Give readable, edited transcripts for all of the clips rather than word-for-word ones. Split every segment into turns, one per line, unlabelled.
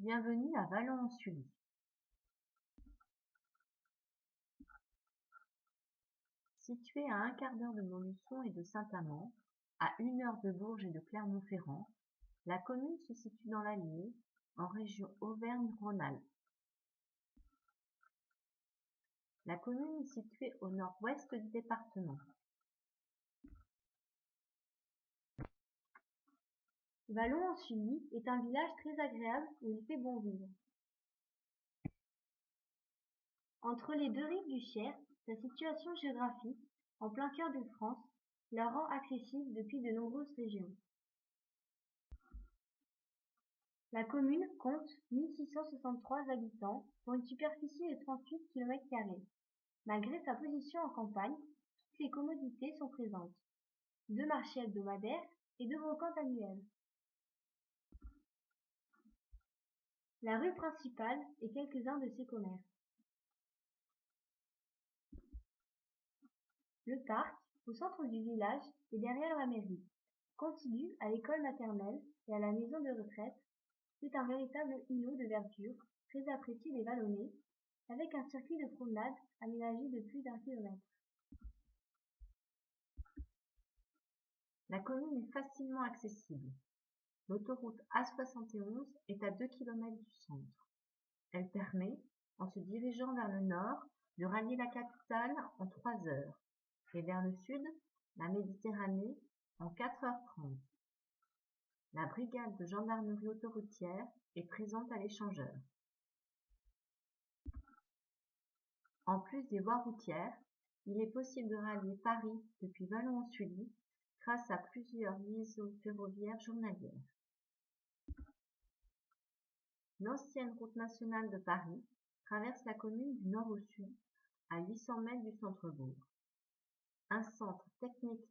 Bienvenue à Vallon-en-Sully. Située à 1/4 d'heure de Montluçon et de Saint-Amand, à 1 heure de Bourges et de Clermont-Ferrand, la commune se situe dans l'Allier, en région Auvergne-Rhône-Alpes. La commune est située au nord-ouest du département. Vallon-en-Sully est un village très agréable où il fait bon vivre. Entre les deux rives du Cher, sa situation géographique, en plein cœur de France, la rend accessible depuis de nombreuses régions. La commune compte 1663 habitants pour une superficie de 38 km². Malgré sa position en campagne, toutes les commodités sont présentes. 2 marchés hebdomadaires et 2 brocantes annuelles. La rue principale et quelques-uns de ses commerces. Le parc, au centre du village et derrière la mairie, contigu à l'école maternelle et à la maison de retraite, c'est un véritable îlot de verdure, très apprécié des Vallonnais, avec un circuit de promenade aménagé de plus d'1 kilomètre. La commune est facilement accessible. L'autoroute A71 est à 2 km du centre. Elle permet, en se dirigeant vers le nord, de rallier la capitale en 3 heures et vers le sud, la Méditerranée, en 4h30. La brigade de gendarmerie autoroutière est présente à l'échangeur. En plus des voies routières, il est possible de rallier Paris depuis Vallon-en-Sully grâce à plusieurs liaisons ferroviaires journalières. L'ancienne route nationale de Paris traverse la commune du nord au sud, à 800 mètres du centre-bourg. Un centre technique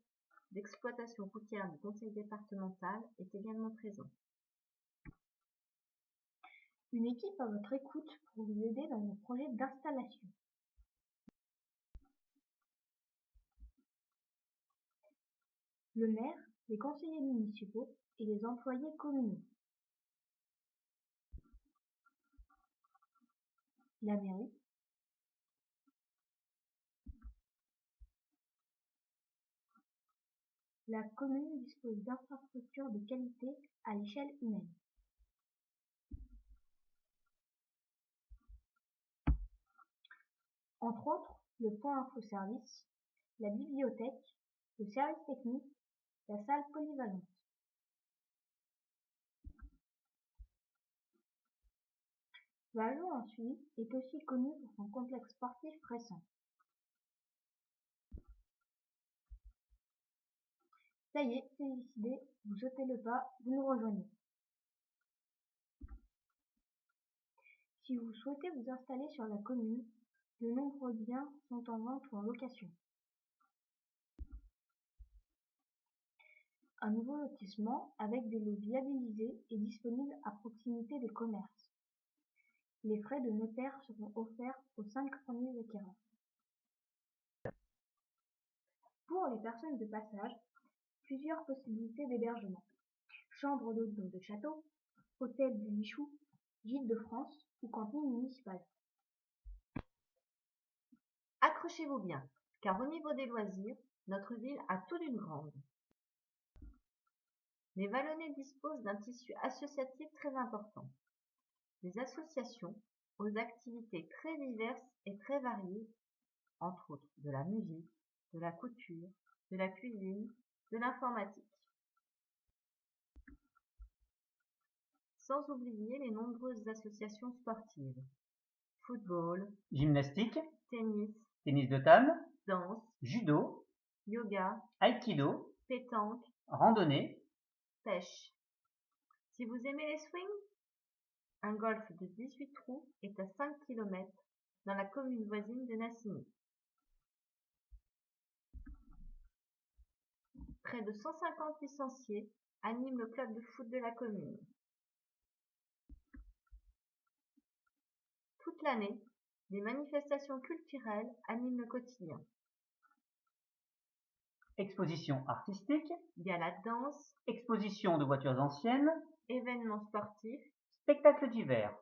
d'exploitation routière du conseil départemental est également présent. Une équipe à votre écoute pour vous aider dans vos projets d'installation. Le maire, les conseillers municipaux et les employés communaux. La mairie. La commune dispose d'infrastructures de qualité à l'échelle humaine. Entre autres, le point info-service, la bibliothèque, le service technique, la salle polyvalente. Vallon-en-Sully est aussi connu pour son complexe sportif récent. Ça y est, c'est décidé, vous sautez le pas, vous nous rejoignez. Si vous souhaitez vous installer sur la commune, de nombreux biens sont en vente ou en location. Un nouveau lotissement avec des lots viabilisés est disponible à proximité des commerces. Les frais de notaire seront offerts aux 5 premiers acquéreurs. Pour les personnes de passage, plusieurs possibilités d'hébergement. Chambre d'hôte de château, hôtel du Michou, gîte de France ou cantine municipale. Accrochez-vous bien, car au niveau des loisirs, notre ville a tout d'une grande. Les Vallonnais disposent d'un tissu associatif très important. Des associations aux activités très diverses et très variées, entre autres de la musique, de la couture, de la cuisine, de l'informatique. Sans oublier les nombreuses associations sportives. Football,
gymnastique,
tennis,
tennis de table,
danse,
judo,
yoga,
aïkido,
pétanque,
randonnée,
pêche. Si vous aimez les swings, un golf de 18 trous est à 5 km dans la commune voisine de Nassigny. Près de 150 licenciés animent le club de foot de la commune. Toute l'année, des manifestations culturelles animent le quotidien.
exposition artistique,
Gala de danse,
exposition de voitures anciennes,
événements sportifs,
Spectacle d'hiver.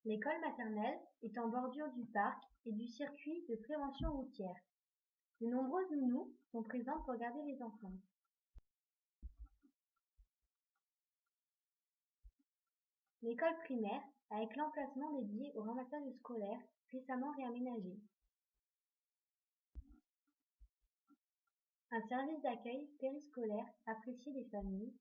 L'école maternelle est en bordure du parc et du circuit de prévention routière. De nombreuses nounous sont présentes pour garder les enfants. L'école primaire, avec l'emplacement dédié au ramassage scolaire, récemment réaménagé. Un service d'accueil périscolaire apprécié des familles.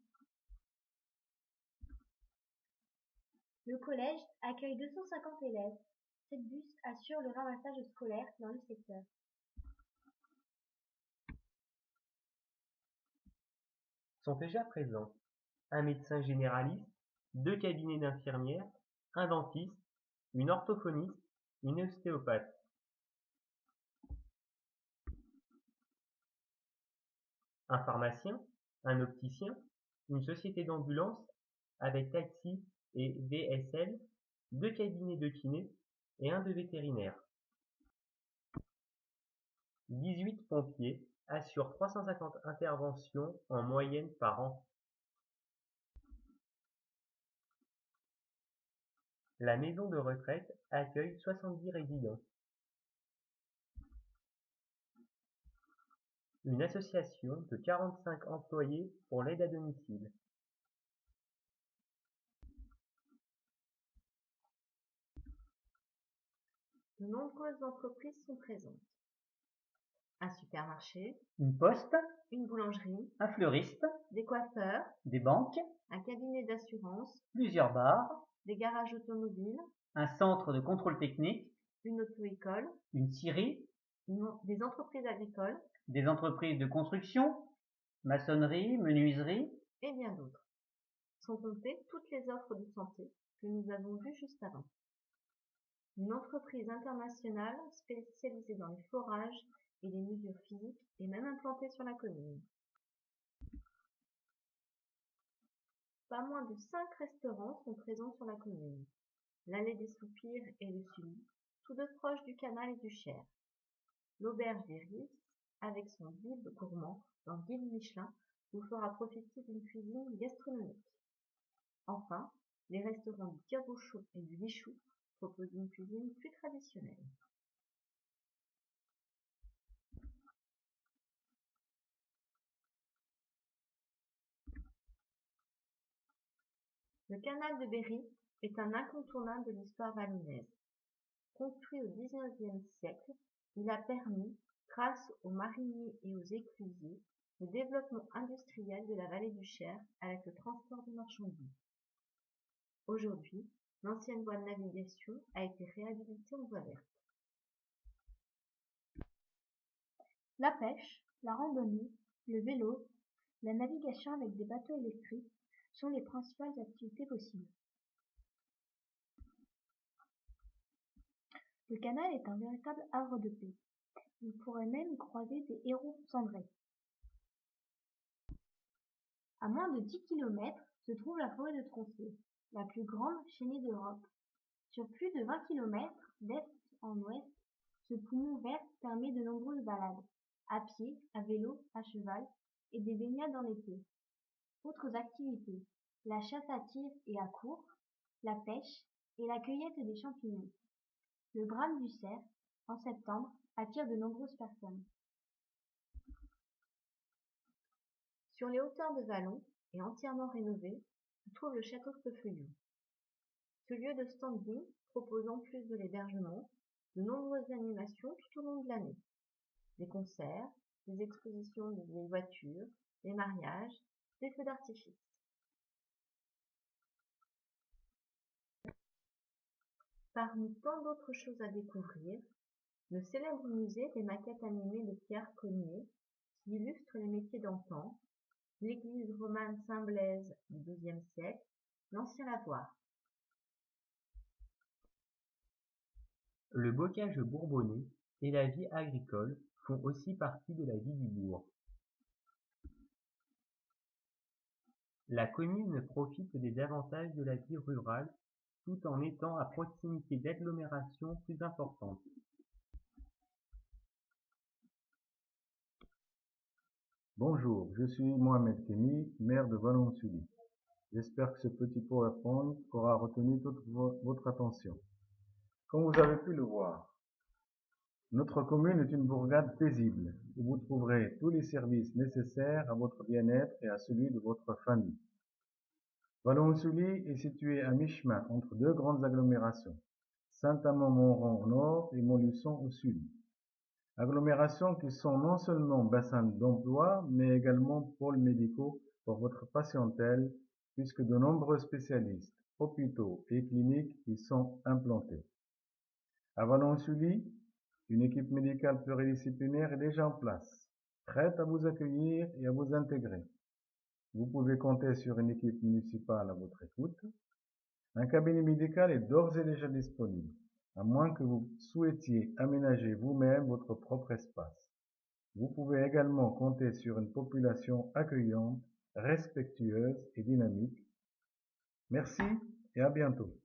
Le collège accueille 250 élèves. 7 bus assurent le ramassage scolaire dans le secteur.
Sont déjà présents un médecin généraliste, 2 cabinets d'infirmières, un dentiste, une orthophoniste, une ostéopathe. Un pharmacien, un opticien, une société d'ambulance avec taxi et VSL, 2 cabinets de kiné et un de vétérinaire. 18 pompiers assurent 350 interventions en moyenne par an. La maison de retraite accueille 70 résidents. Une association de 45 employés pour l'aide à domicile.
De nombreuses entreprises sont présentes. Un supermarché,
Une poste,
une boulangerie,
un fleuriste,
des coiffeurs,
des banques,
un cabinet d'assurance,
plusieurs bars,
des garages automobiles,
un centre de contrôle technique,
une auto-école,
une scierie,
des entreprises agricoles
des entreprises de construction, maçonnerie, menuiserie,
et bien d'autres. Sans compter toutes les offres de santé que nous avons vues juste avant. Une entreprise internationale spécialisée dans les forages et les mesures physiques est même implantée sur la commune. Pas moins de 5 restaurants sont présents sur la commune. L'Allée des Soupirs et le Sully, tous deux proches du canal et du Cher. L'Auberge des Ris, avec son guide gourmand dans le guide Michelin, vous fera profiter d'une cuisine gastronomique. Enfin, les restaurants du Tire-Bouchon et du Lichou proposent une cuisine plus traditionnelle. Le canal de Berry est un incontournable de l'histoire vallonnaise. Construit au XIXe siècle, il a permis, grâce aux mariniers et aux éclusiers, le développement industriel de la vallée du Cher avec le transport de marchandises. Aujourd'hui, l'ancienne voie de navigation a été réhabilitée en voie verte. La pêche, la randonnée, le vélo, la navigation avec des bateaux électriques sont les principales activités possibles. Le canal est un véritable havre de paix. On pourrait même y croiser des hérons cendrés. À moins de 10 km se trouve la forêt de Tronçais, la plus grande chênée d'Europe. Sur plus de 20 km d'est en ouest, ce poumon vert permet de nombreuses balades, à pied, à vélo, à cheval, et des baignades en été. Autres activités, la chasse à tir et à courre, la pêche et la cueillette des champignons. Le brame du cerf, en septembre, attire de nombreuses personnes. Sur les hauteurs de Vallon, et entièrement rénové, se trouve le château de Feuillon. Ce lieu de standing propose en plus de l'hébergement, de nombreuses animations tout au long de l'année. Des concerts, des expositions de vieilles voitures, des mariages, des feux d'artifice. Parmi tant d'autres choses à découvrir, le célèbre musée des maquettes animées de Pierre Cogniet, qui illustre les métiers d'antan, l'église romane Saint-Blaise du XIIe siècle, l'ancien lavoir.
Le bocage bourbonnais et la vie agricole font aussi partie de la vie du bourg. La commune profite des avantages de la vie rurale tout en étant à proximité d'agglomérations plus importantes.
Bonjour, je suis Mohamed Kemi, maire de Vallon-Sully. J'espère que ce petit PowerPoint aura retenu toute votre attention. Comme vous avez pu le voir, notre commune est une bourgade paisible où vous trouverez tous les services nécessaires à votre bien-être et à celui de votre famille. Vallon-Sully est situé à mi-chemin entre deux grandes agglomérations, Saint-Amand-Montrond au nord et Montluçon au sud. Agglomérations qui sont non seulement bassins d'emploi, mais également pôles médicaux pour votre patientèle, puisque de nombreux spécialistes, hôpitaux et cliniques y sont implantés. À Vallon-Sully, une équipe médicale pluridisciplinaire est déjà en place, prête à vous accueillir et à vous intégrer. Vous pouvez compter sur une équipe municipale à votre écoute. Un cabinet médical est d'ores et déjà disponible, à moins que vous souhaitiez aménager vous-même votre propre espace. Vous pouvez également compter sur une population accueillante, respectueuse et dynamique. Merci et à bientôt.